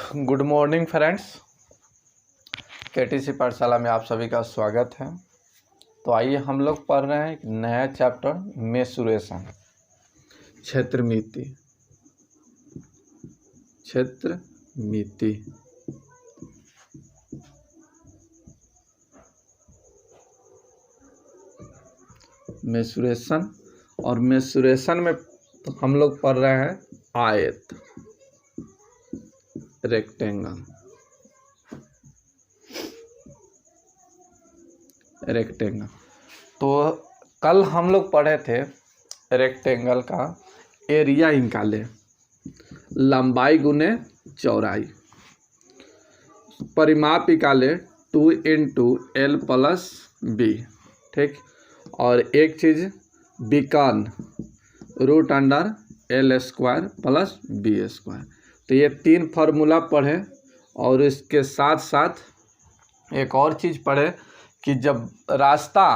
Good morning friends, KTC पाठशाला में आप सभी का स्वागत है। तो आइए हम लोग पढ़ रहे हैं एक नया चैप्टर मेंसुरेशन, क्षेत्रमिति। क्षेत्रमिति मेंसुरेशन, और मेंसुरेशन में हम लोग पढ़ रहे हैं आयत, रेक्टेंगल। तो कल हम लोग पढ़े थे रेक्टेंगल का एरिया निकाले, लंबाई गुने चौड़ाई, परिमाप निकाले 2 × L + B, ठीक। और एक चीज़ विकर्ण √L² + B²। तो ये 3 फार्मूला पढ़े, और इसके साथ साथ एक और चीज़ पढ़े कि जब रास्ता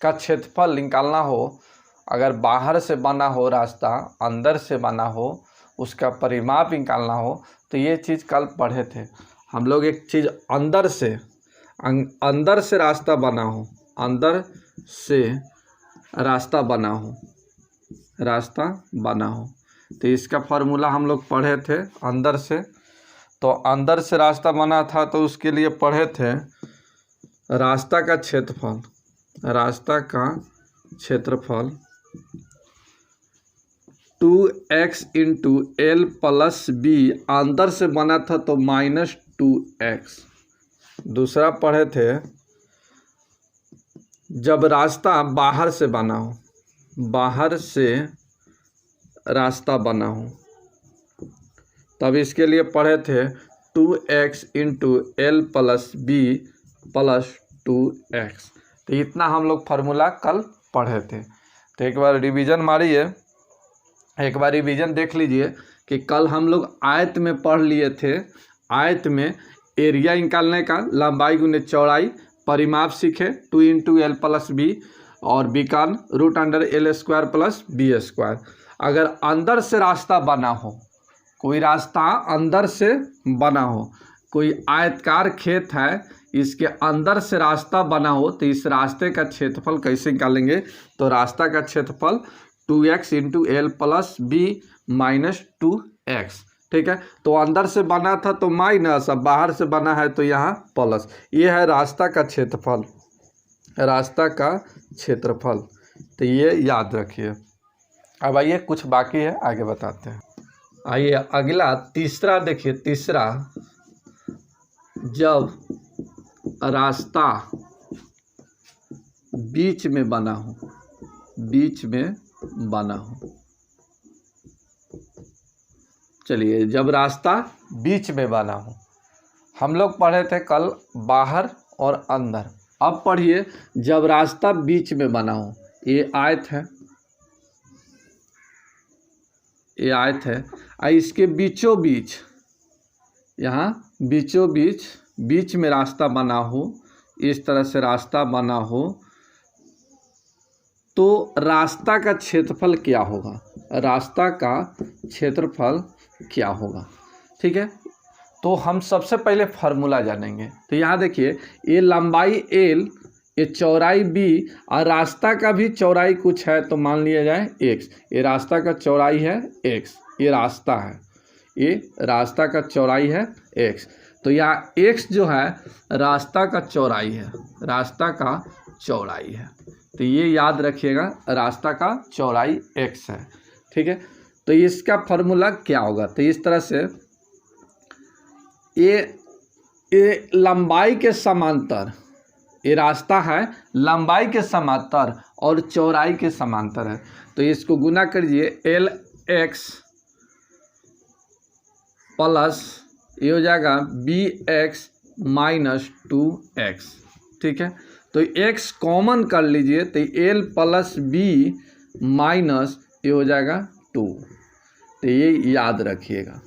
का क्षेत्रफल निकालना हो, अगर बाहर से बना हो रास्ता, अंदर से बना हो, उसका परिमाप निकालना हो, तो ये चीज़ कल पढ़े थे हम लोग। एक चीज़ अंदर से रास्ता बना हो, अंदर से रास्ता बना हो, तो इसका फार्मूला हम लोग पढ़े थे अंदर से। तो अंदर से रास्ता बना था तो उसके लिए पढ़े थे रास्ता का क्षेत्रफल 2x × L + B। अंदर से बना था तो -2x। दूसरा पढ़े थे जब रास्ता बाहर से बना हो, बाहर से रास्ता बना हो, तब इसके लिए पढ़े थे 2x × L + B + 2x। तो इतना हम लोग फार्मूला कल पढ़े थे। तो एक बार रिवीजन मारिए, एक बार रिवीजन देख लीजिए कि कल हम लोग आयत में पढ़ लिए थे। आयत में एरिया निकालने का, लंबाई गुने चौड़ाई, परिमाप सीखे 2 × L + B, और विकर्ण √L² + B²। अगर अंदर से रास्ता बना हो, कोई रास्ता अंदर से बना हो, कोई आयतकार खेत है, इसके अंदर से रास्ता बना हो, तो इस रास्ते का क्षेत्रफल कैसे निकालेंगे? तो रास्ता का क्षेत्रफल 2x × L + B - 2x, ठीक है। तो अंदर से बना था तो माइनस, अब बाहर से बना है तो यहाँ प्लस। ये है रास्ता का क्षेत्रफल, रास्ता का क्षेत्रफल। तो ये याद रखिए। अब आइए कुछ बाकी है, आगे बताते हैं। आइए अगला तीसरा देखिए। तीसरा, जब रास्ता बीच में बना हो, चलिए, जब रास्ता बीच में बना हो, हम लोग पढ़े थे कल बाहर और अंदर। अब पढ़िए जब रास्ता बीच में बना हो। ये आयत है, ये आयत है, इसके बीचों बीच, यहाँ बीचों बीच में रास्ता बना हो, इस तरह से रास्ता बना हो, तो रास्ता का क्षेत्रफल क्या होगा? रास्ता का क्षेत्रफल क्या होगा, ठीक है। तो हम सबसे पहले फार्मूला जानेंगे। तो यहाँ देखिए, ये लंबाई L, ये चौड़ाई B, और रास्ता का भी चौड़ाई कुछ है, तो मान लिया जाए x। ये रास्ता का चौड़ाई है x, ये रास्ता है, ये रास्ता का चौड़ाई है x। तो यहाँ x जो है रास्ता का चौड़ाई है, रास्ता का चौड़ाई है। तो ये याद रखिएगा, रास्ता का चौड़ाई x है, ठीक है। तो इसका फार्मूला क्या होगा? तो इस तरह से ये लंबाई के समांतर, ये रास्ता है लंबाई के समांतर और चौड़ाई के समांतर है। तो इसको गुना करिए, LX प्लस ये हो जाएगा BX - 2x, ठीक है। तो x कॉमन कर लीजिए, तो L + B माइनस ये हो जाएगा 2। तो ये याद रखिएगा।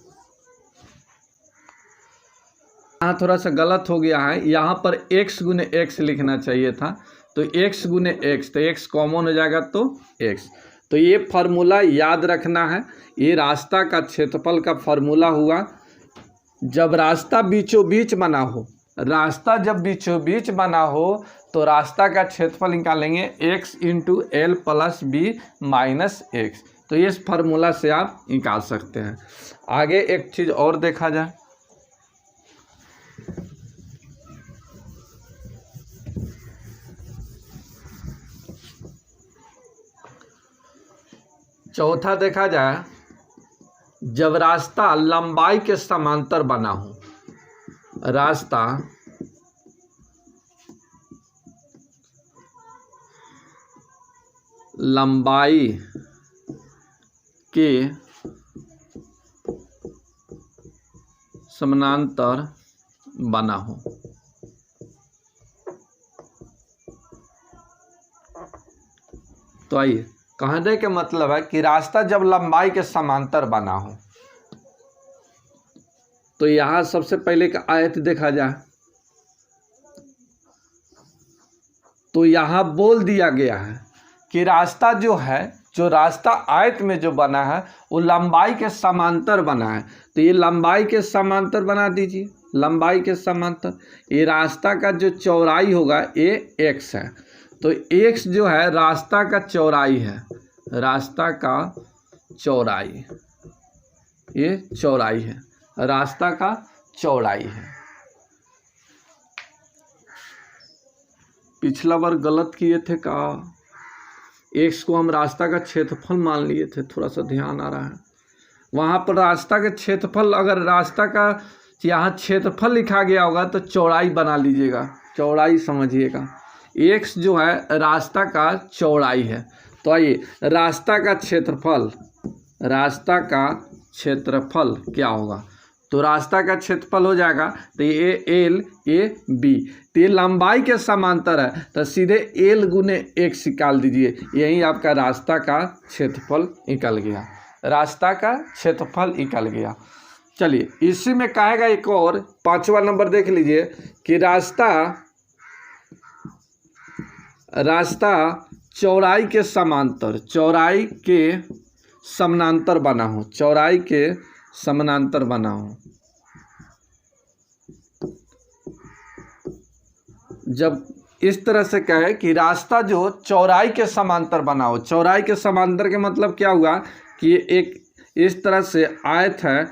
यहाँ थोड़ा सा गलत हो गया है, यहाँ पर x × x लिखना चाहिए था, तो x × x, तो x कॉमन हो जाएगा तो x। तो ये फार्मूला याद रखना है। ये रास्ता का क्षेत्रफल का फार्मूला हुआ जब रास्ता बीचों बीच बना हो, रास्ता जब बीचों बीच बना हो तो रास्ता का क्षेत्रफल निकालेंगे x into L plus B minus X. तो इस फार्मूला से आप निकाल सकते हैं। आगे एक चीज़ और देखा जाए, चौथा देखा जाए, जब रास्ता लंबाई के समांतर बना हो, रास्ता लंबाई के समानांतर बना हो, तो आइए कहने के मतलब है कि रास्ता जब लंबाई के समांतर बना हो, तो यहाँ सबसे पहले का आयत देखा जाए तो यहाँ बोल दिया गया है कि रास्ता जो है, जो रास्ता आयत में जो बना है वो लंबाई के समांतर बना है। तो ये लंबाई के समांतर बना दीजिए, लंबाई के समांतर। ये रास्ता का जो चौड़ाई होगा ये एक्स है, तो एक्स जो है रास्ता का चौड़ाई है, रास्ता का चौड़ाई, ये चौड़ाई है, रास्ता का चौड़ाई है। पिछला बार गलत किए थे का, एक्स को हम रास्ता का क्षेत्रफल मान लिए थे, थोड़ा सा ध्यान आ रहा है। वहाँ पर रास्ता का क्षेत्रफल, अगर रास्ता का यहाँ क्षेत्रफल लिखा गया होगा तो चौड़ाई बना लीजिएगा, चौड़ाई समझिएगा। एक्स जो है रास्ता का चौड़ाई है। तो आइए रास्ता का क्षेत्रफल, रास्ता का क्षेत्रफल क्या होगा, तो रास्ता का क्षेत्रफल हो जाएगा तो ये एल ए बी, तो ये लंबाई के समांतर है तो सीधे एल गुने एक्स निकाल दीजिए, यही आपका रास्ता का क्षेत्रफल निकल गया, रास्ता का क्षेत्रफल निकल गया। चलिए इसी में कहेगा एक और 5वां नंबर देख लीजिए कि रास्ता चौड़ाई के समांतर, चौड़ाई के समानांतर बना हो, चौड़ाई के समानांतर बना हो। जब इस तरह से कहे कि रास्ता जो चौड़ाई के समांतर बना हो, चौड़ाई के समांतर के मतलब क्या हुआ कि एक इस तरह से आयत है,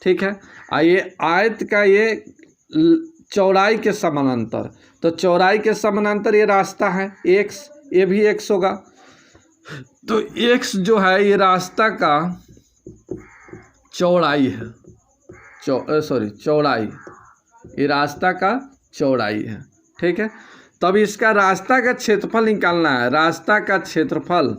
ठीक है, ये आयत का ये चौड़ाई के समानांतर, तो चौड़ाई के समानांतर ये रास्ता है एक्स, ये भी एक्स होगा, तो एक्स जो है ये रास्ता का चौड़ाई है, चौड़ाई, ये रास्ता का चौड़ाई है, ठीक है। तब इसका रास्ता का क्षेत्रफल निकालना है, रास्ता का क्षेत्रफल,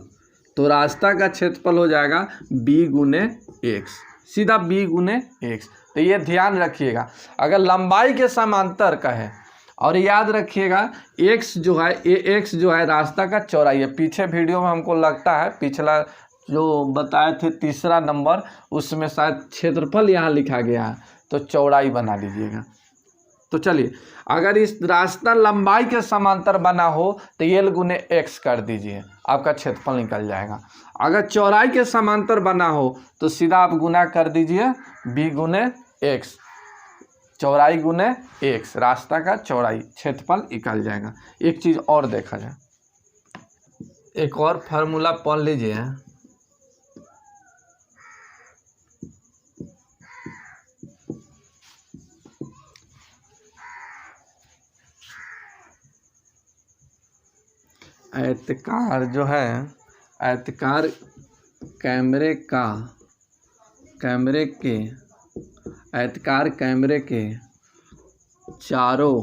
तो रास्ता का क्षेत्रफल हो जाएगा b गुने एक्स, सीधा b गुने एक्स। तो ये ध्यान रखिएगा, अगर लंबाई के समांतर का है, और याद रखिएगा x जो है, ये x जो है रास्ता का चौड़ाई है। पीछे वीडियो में हमको लगता है पिछला जो बताए थे 3रा नंबर, उसमें शायद क्षेत्रफल यहाँ लिखा गया है, तो चौड़ाई बना लीजिएगा। तो चलिए अगर इस रास्ता लंबाई के समांतर बना हो तो एल गुने एक्स कर दीजिए, आपका क्षेत्रफल निकल जाएगा। अगर चौड़ाई के समांतर बना हो तो सीधा आप गुना कर दीजिए बी गुने एक्स, चौड़ाई गुने एक्स, रास्ता का चौड़ाई, क्षेत्रफल निकल जाएगा। एक चीज़ और देखा जाए, एक और फार्मूला पढ़ लीजिए, आयताकार जो है, आयताकार आयताकार कैमरे के चारों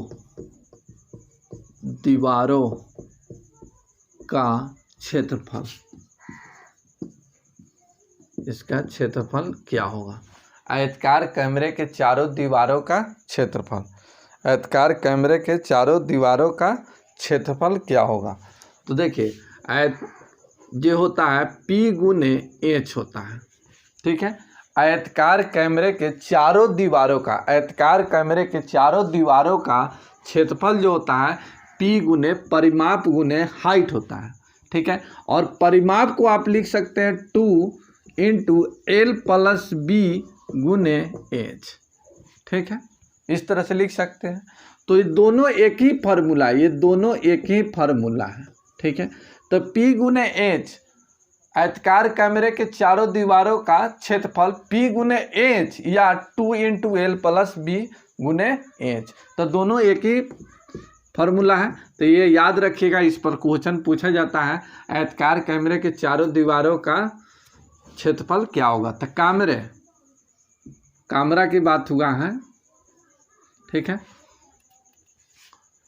दीवारों का क्षेत्रफल, इसका क्षेत्रफल क्या होगा। आयताकार कैमरे के चारों दीवारों का क्षेत्रफल, आयताकार कैमरे के चारों दीवारों का क्षेत्रफल क्या होगा। तो देखिए जो होता है P गुने H होता है, ठीक है। आयताकार कैमरे के चारों दीवारों का, आयताकार कैमरे के चारों दीवारों का क्षेत्रफल जो होता है P गुने परिमाप गुने हाइट होता है, ठीक है। और परिमाप को आप लिख सकते हैं 2 इंटू एल प्लस बी गुने एच, ठीक है, इस तरह से लिख सकते हैं। तो ये दोनों एक ही फार्मूला, ये दोनों एक ही फार्मूला है। ठीक है, तो P गुने H आयताकार कैमरे के चारों दीवारों का क्षेत्रफल P गुने H या 2 इंटू एल प्लस B गुने H, तो दोनों एक ही फार्मूला है। तो ये याद रखिएगा, इस पर क्वेश्चन पूछा जाता है आयताकार कैमरे के चारों दीवारों का क्षेत्रफल क्या होगा। तो कैमरा की बात हुआ है। ठीक है,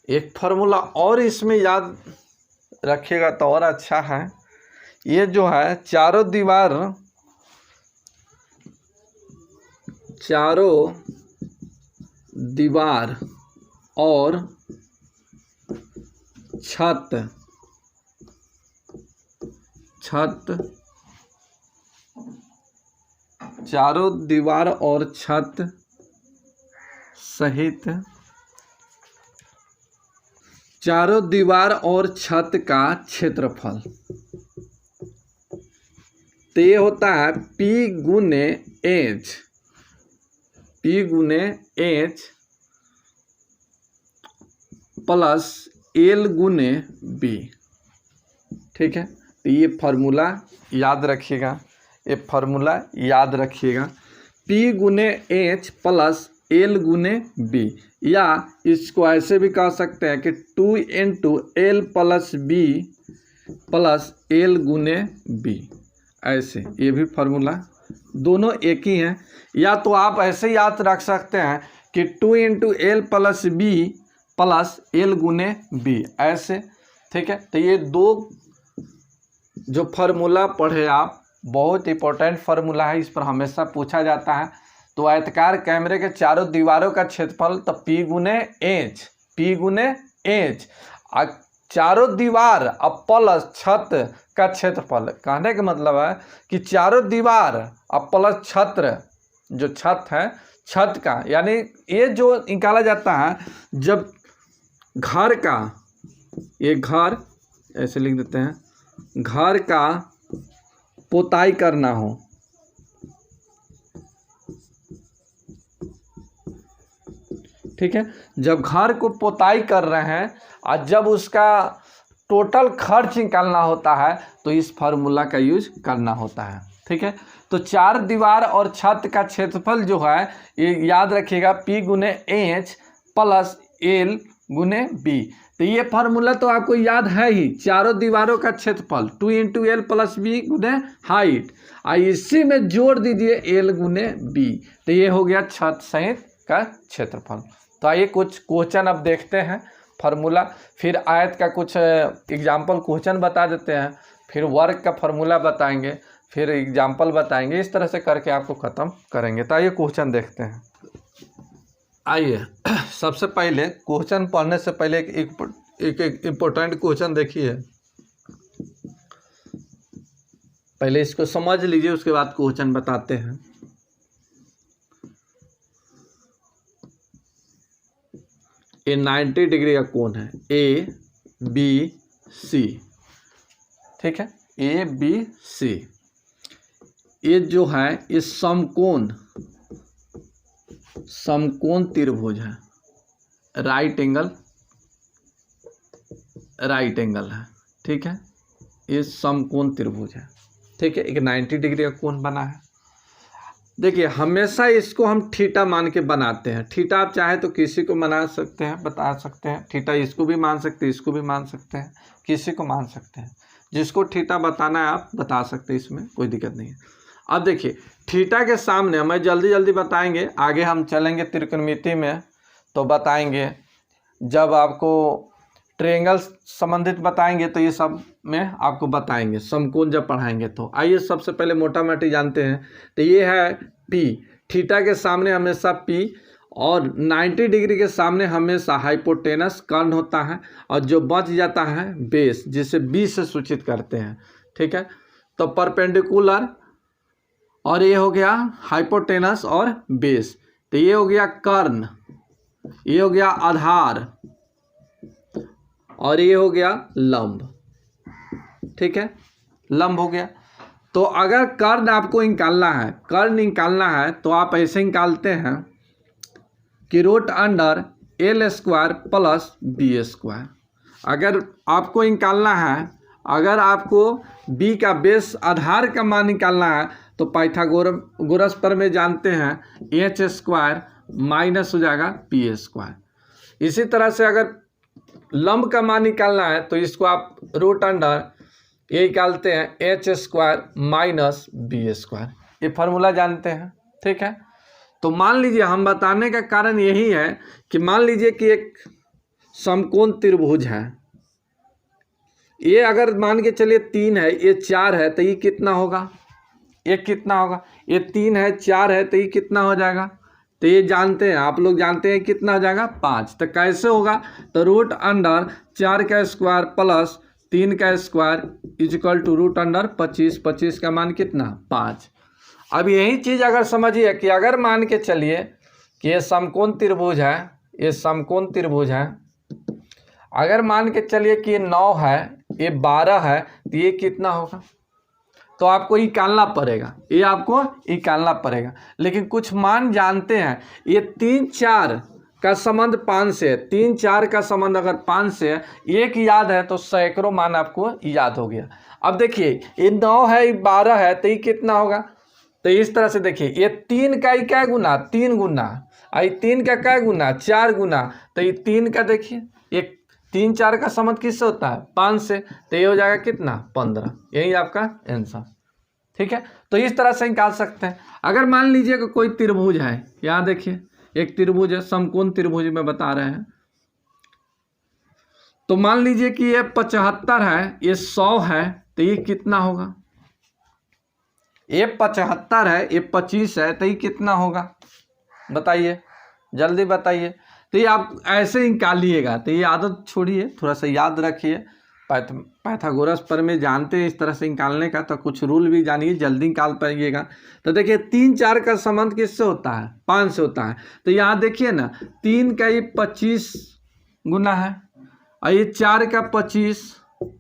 एक फार्मूला और इसमें याद रखिएगा तो और अच्छा है। ये जो है चारों दीवार और छत चारों दीवार और छत सहित चारों दीवार और छत का क्षेत्रफल, तो ये होता है P गुने H प्लस L गुने B। ठीक है, तो ये फार्मूला याद रखिएगा, P गुने H प्लस L गुने B, या इसको ऐसे भी कह सकते हैं कि 2 into L plus B plus L गुने बी, ऐसे। ये भी फार्मूला दोनों एक ही हैं। या तो आप ऐसे याद रख सकते हैं कि 2 into L plus B plus L गुने बी, ऐसे। ठीक है, तो ये दो जो फार्मूला पढ़े आप, बहुत इंपॉर्टेंट फार्मूला है, इस पर हमेशा पूछा जाता है। तो आयताकार कैमरे के चारों दीवारों का क्षेत्रफल तो P गुने H, चारों दीवार अब प्लस छत का क्षेत्रफल। कहने का मतलब है कि चारों दीवार अब प्लस जो छत है, छत का, यानी ये जो निकाला जाता है जब घर का, ये घर ऐसे लिख देते हैं, घर का पोताई करना हो, ठीक है, जब घर को पोताई कर रहे हैं और जब उसका टोटल खर्च निकालना होता है तो इस फार्मूला का यूज करना होता है। ठीक है, तो चार दीवार और छत का क्षेत्रफल जो है ये याद रखिएगा P गुने H प्लस L गुने B। तो ये फार्मूला तो आपको याद है ही, चारों दीवारों का क्षेत्रफल 2 इंटू एल प्लस बी गुने हाइट, और इसी में जोड़ दीजिए L गुने B, तो ये हो गया छत सहित का क्षेत्रफल। तो आइए कुछ क्वेश्चन अब देखते हैं, फार्मूला, फिर आयत का कुछ एग्जाम्पल क्वेश्चन बता देते हैं, फिर वर्ग का फार्मूला बताएंगे, फिर एग्जाम्पल बताएंगे, इस तरह से करके आपको ख़त्म करेंगे। तो आइए क्वेश्चन देखते हैं। आइए सबसे पहले क्वेश्चन पढ़ने से पहले एक इम्पोर्टेंट क्वेश्चन देखिए, पहले इसको समझ लीजिए, उसके बाद क्वेश्चन बताते हैं। ये 90 डिग्री का कोण है ए बी सी, ठीक है, ए बी सी। ये जो है ये समकोण त्रिभुज है, राइट एंगल है। ठीक है, ये समकोण त्रिभुज है। ठीक है, एक 90 डिग्री का कोण बना है। देखिए हमेशा इसको हम थीटा मान के बनाते हैं। थीटा आप चाहे तो किसी को बना सकते हैं, बता सकते हैं, थीटा इसको भी मान सकते हैं, इसको भी मान सकते हैं, किसी को मान सकते हैं, जिसको थीटा बताना है आप बता सकते हैं, इसमें कोई दिक्कत नहीं है। अब देखिए थीटा के सामने हमें जल्दी बताएंगे, आगे हम चलेंगे त्रिकोणमिति में तो बताएंगे, जब आपको ट्रायंगल संबंधित बताएंगे तो ये सब में आपको बताएंगे, समकोण जब पढ़ाएंगे तो। आइए सबसे पहले मोटा मोटी जानते हैं, तो ये है P, थीटा के सामने हमेशा P, और 90 डिग्री के सामने हमेशा हाइपोटेनस कर्ण होता है, और जो बच जाता है बेस, जिसे B से सूचित करते हैं। ठीक है, तो परपेंडिकुलर, और ये हो गया हाइपोटेनस और बेस, तो ये हो गया कर्ण, ये हो गया आधार, और ये हो गया लंब। ठीक है, लंब हो गया। तो अगर कर्ण आपको निकालना है, तो आप ऐसे निकालते हैं कि root under L square plus B square. अगर आपको निकालना है, अगर आपको बी का बेस आधार का मान निकालना है तो पाइथागोरस पर में जानते हैं एच स्क्वायर माइनस हो जाएगा पी स्क्वायर। इसी तरह से अगर लंब का मान निकालना है तो इसको आप रूट अंडर ये निकालते हैं H square minus B square, ये फार्मूला जानते हैं। ठीक है, तो मान लीजिए, हम बताने का कारण यही है कि मान लीजिए कि एक समकोण त्रिभुज है, ये अगर मान के चलिए 3 है, ये 4 है, तो ये कितना होगा, ये कितना होगा, ये 3 है 4 है, तो ये कितना हो जाएगा, तो ये जानते हैं, आप लोग जानते हैं कितना हो जाएगा 5। तो कैसे होगा, तो रूट अंडर 4 का स्क्वायर प्लस 3 का square equal to root under 25, 25 का मान कितना 5। अब यही चीज़ अगर समझिए कि अगर मान के चलिए कि ये समकोण त्रिभुज है, ये समकोण त्रिभुज है, अगर मान के चलिए कि ये 9 है, ये 12 है, तो ये कितना होगा, तो आपको निकालना पड़ेगा, ये आपको निकालना पड़ेगा। लेकिन कुछ मान जानते हैं, ये 3 4 का संबंध 5 से है, 3 4 का संबंध अगर 5 से है, एक याद है तो सैकड़ों मान आपको याद हो गया। अब देखिए ये 9 है, ये 12 है, तो ये कितना होगा, तो इस तरह से देखिए, ये 3 का ही क्या गुना, 3 गुना, आई 3 का क्या गुना, 4 गुना, तो ये 3 का देखिए, ये 3 4 का संबंध किससे होता है 5 से, तो ये हो जाएगा कितना 15, यही आपका आंसर। ठीक है, तो इस तरह से निकाल सकते हैं। अगर मान लीजिए कि कोई त्रिभुज है, यहाँ देखिए एक त्रिभुज है, समकोण त्रिभुज में बता रहे हैं, तो मान लीजिए कि ये 75 है, ये 100 है, तो ये कितना होगा, ये 75 है, ये 25 है, तो ये कितना होगा, बताइए जल्दी बताइए। तो ये आप ऐसे ही निकालिएगा, तो ये आदत छोड़िए, थोड़ा सा याद रखिए, पाइथागोरस पर में जानते हैं इस तरह से निकालने का, तो कुछ रूल भी जानिए, जल्दी निकाल पाइएगा। तो देखिए 3 4 का संबंध किससे होता है, 5 से होता है, तो यहाँ देखिए ना 3 का ये 25 गुना है, और ये 4 का 25,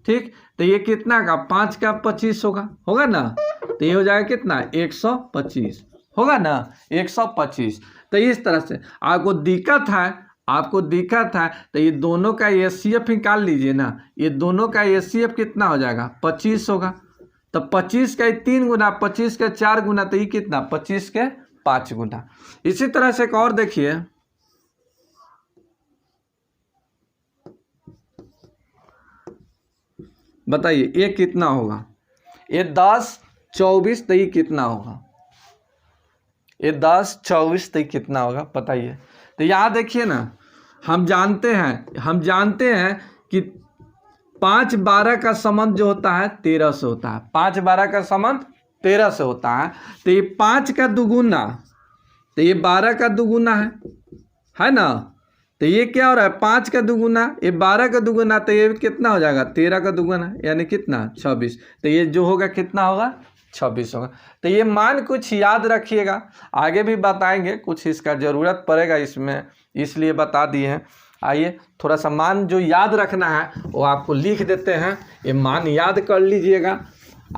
ठीक, तो ये कितना का 5 का 25 होगा ना, तो ये हो जाएगा कितना 125 होगा ना, 125। तो इस तरह से आपको दिक्कत है, तो ये दोनों का एचसीएफ निकाल लीजिए ना, ये दोनों का एचसीएफ कितना हो जाएगा 25 होगा, तो 25 का 3 गुना, 25 का 4 गुना, तो ये कितना 25 के 5 गुना। इसी तरह से एक और देखिए, बताइए ये कितना होगा, ये 10 24, तो ये कितना होगा, ये 10 24, तो कितना होगा बताइए। तो यहाँ देखिए ना, हम जानते हैं कि 5 12 का संबंध जो होता है 13 से होता है, 5 12 का संबंध 13 से होता है, तो ये 5 का दुगुना, तो ये 12 का दुगुना है ना, तो ये क्या हो रहा है 5 का दुगुना, ये 12 का दुगुना, तो ये कितना हो जाएगा 13 का दुगुना, यानी कितना 26, तो ये जो होगा कितना होगा 26 होगा। तो ये मान कुछ याद रखिएगा, आगे भी बताएंगे, कुछ इसका ज़रूरत पड़ेगा इसमें, इसलिए बता दिए हैं। आइए थोड़ा सा मान जो याद रखना है वो आपको लिख देते हैं, ये मान याद कर लीजिएगा,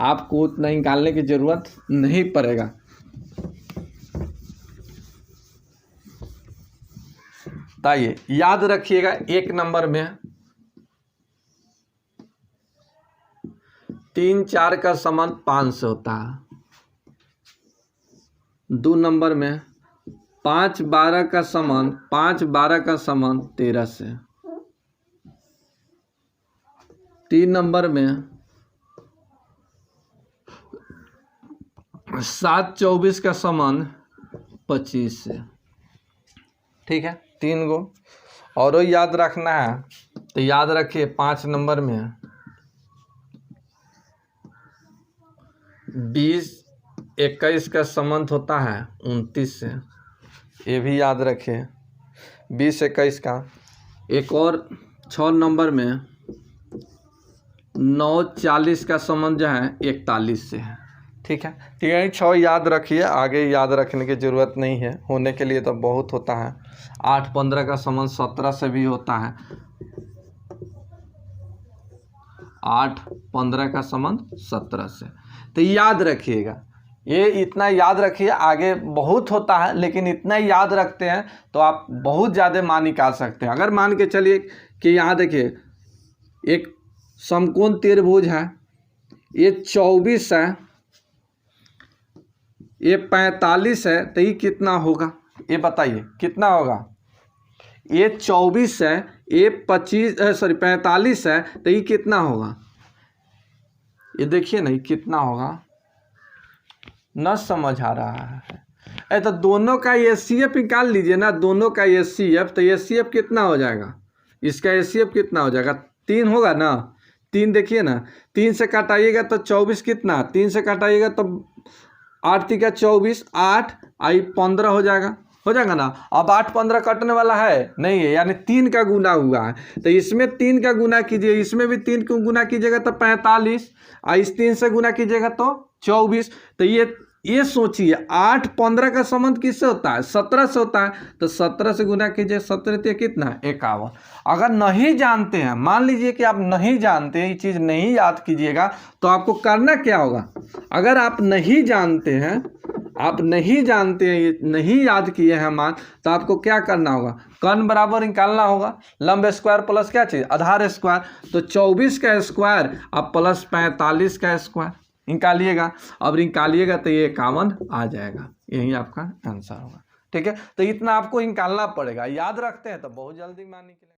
आपको उतना निकालने की ज़रूरत नहीं पड़ेगा। आइए याद रखिएगा, 1 नंबर में 3 4 का संबंध 5 से होता है, 2 नंबर में 5 12 का संबंध 13 से, 3 नंबर में 7 24 का संबंध 25 से। ठीक है, 3 गो और याद रखना है, तो याद रखिए 5 नंबर में 20 21 का संबंध होता है 29 से, ये भी याद रखिए 20 21 का। एक और 6 नंबर में 9 40 का संबंध जो है 41 से है। ठीक है, तो यही 6 याद रखिए, आगे याद रखने की ज़रूरत नहीं है, होने के लिए तो बहुत होता है। 8 15 का संबंध 17 से भी होता है, 8 15 का संबंध 17 से, तो याद रखिएगा, ये इतना याद रखिए, आगे बहुत होता है लेकिन इतना याद रखते हैं तो आप बहुत ज़्यादा मान निकाल सकते हैं। अगर मान के चलिए कि यहाँ देखिए एक समकोण त्रिभुज है, ये 24 है, ये 45 है, तो ये कितना होगा ये बताइए कितना होगा। ये 24 है, ये 45 है, तो ये कितना होगा ये देखिए ना, ये कितना होगा, न समझ आ रहा है। तो दोनों का HCF निकाल लीजिए ना, दोनों का HCF, तो HCF कितना हो जाएगा, इसका HCF कितना हो जाएगा, 3 होगा ना। 3 देखिए ना, 3 से काटाइएगा तो 24 कितना, 3 से काटाइएगा तो 8 3 का 24, 8 आई 15 हो जाएगा ना। अब 8 15 कटने वाला है नहीं है, यानी 3 का गुना हुआ है, तो इसमें 3 का गुना कीजिए, इसमें भी 3 का गुना कीजिएगा तो 45, इस 3 से गुना कीजिएगा तो 24। तो ये सोचिए 8 15 का संबंध किससे होता है, 17 से होता है, तो 17 से गुना कीजिए, 17 कितना 51। अगर नहीं जानते हैं, मान लीजिए कि आप नहीं जानते हैं, ये चीज़ नहीं याद कीजिएगा, तो आपको करना क्या होगा। अगर आप नहीं जानते हैं, ये नहीं याद किए हैं मान, तो आपको क्या करना होगा, कर्ण बराबर निकालना होगा, लंब स्क्वायर प्लस क्या चीज़ आधार स्क्वायर, तो 24 का स्क्वायर अब प्लस 45 का स्क्वायर निकालिएगा। अब निकालिएगा तो ये 51 आ जाएगा, यही आपका आंसर होगा। ठीक है, तो इतना आपको निकालना पड़ेगा, याद रखते हैं तो बहुत जल्दी मान निकलेगा।